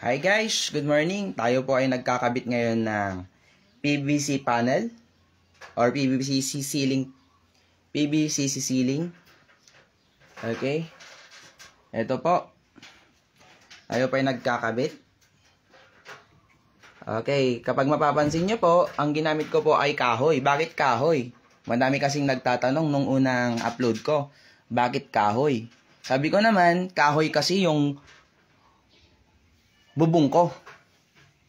Hi guys, good morning. Tayo po ay nagkakabit ngayon ng PVC panel or PVC ceiling. Okay. Ito po. Tayo po ay nagkakabit. Okay, kapag mapapansin nyo po, ang ginamit ko po ay kahoy. Bakit kahoy? Madami kasing nagtatanong nung unang upload ko. Bakit kahoy? Sabi ko naman, kahoy kasi yung bubong ko.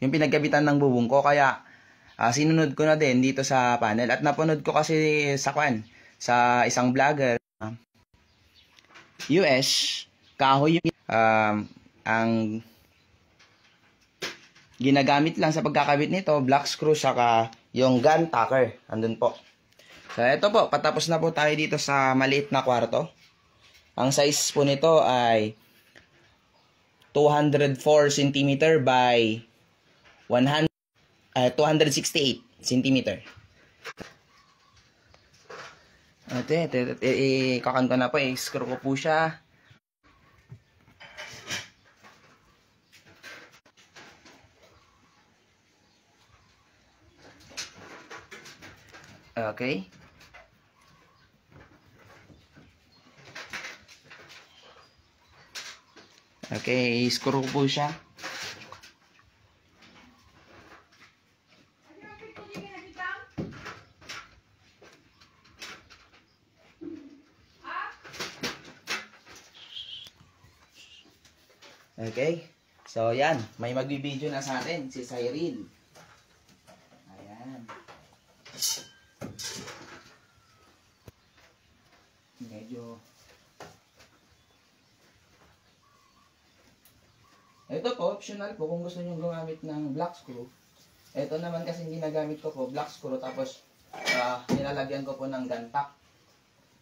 Yung pinagkabitan ng bubong ko. Kaya, sinunod ko na din dito sa panel. At napanood ko kasi sa isang vlogger. US, kahoy ang ginagamit lang sa pagkakabit nito, black screw, saka yung gun tacker. Andun po. So, ito po. Patapos na po tayo dito sa maliit na kwarto. Ang size po nito ay 204 cm by 268 cm. Kakan ko na po, i-screw ko po siya. Okay. Okay, i-screw ko po siya. Okay. So, yan. May magbibideo na sa atin, si Cyril. Ayan. Medyo... Ito po, optional po kung gusto nyo gumamit ng black screw. Ito naman kasi ginagamit ko po, black screw, tapos nilalagyan ko po ng gantak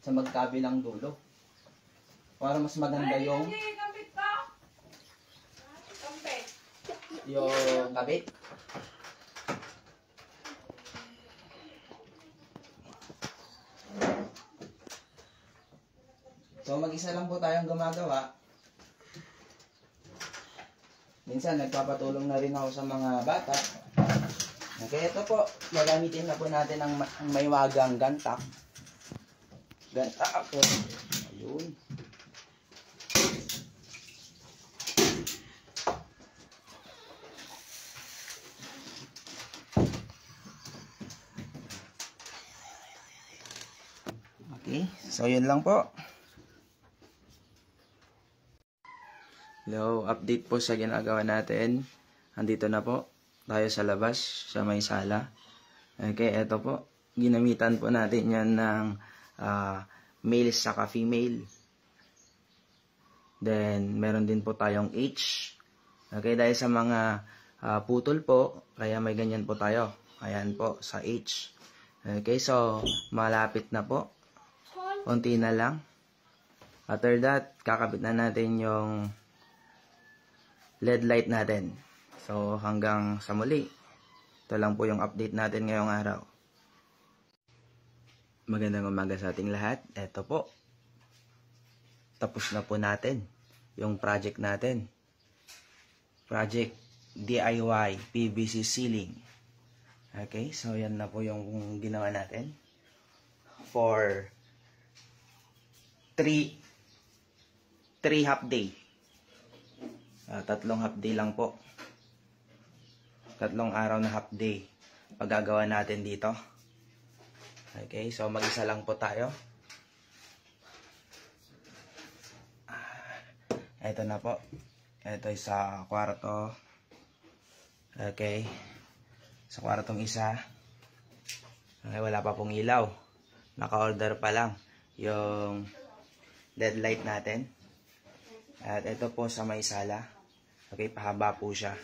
sa magkabilang dulo. Para mas maganda yung kabit. So mag-isa lang po tayong gumagawa. Minsan nagpapatulong na rin ako sa mga bata. Okay, ito po, gagamitin na po natin ang may wagang gantak. Gantak ako. Ayun. Okay, so yun lang po. Hello, update po sa ginagawa natin. Andito na po tayo sa labas, sa may sala. Okay, eto po. Ginamitan po natin yan ng male saka female. Then, meron din po tayong H. Okay, dahil sa mga putol po, kaya may ganyan po tayo. Ayan po, sa H. Okay, so, malapit na po. Unti na lang. After that, kakabit na natin yung LED light natin. So, hanggang sa muli. Ito lang po yung update natin ngayong araw. Magandang umaga sa ating lahat. Ito po. Tapos na po natin yung project natin. Project DIY PVC ceiling. Okay, so yan na po yung ginawa natin. For 3 half day. 3 half day lang po. 3 araw na half day paggagawa natin dito. Okay, so mag-isa lang po tayo. Ito na po. Ito sa kwarto. Okay. Sa kwartong isa. Okay, wala pa pong ilaw. Naka-order pa lang yung LED light natin. At ito po sa may sala. Okay, pahaba po siya.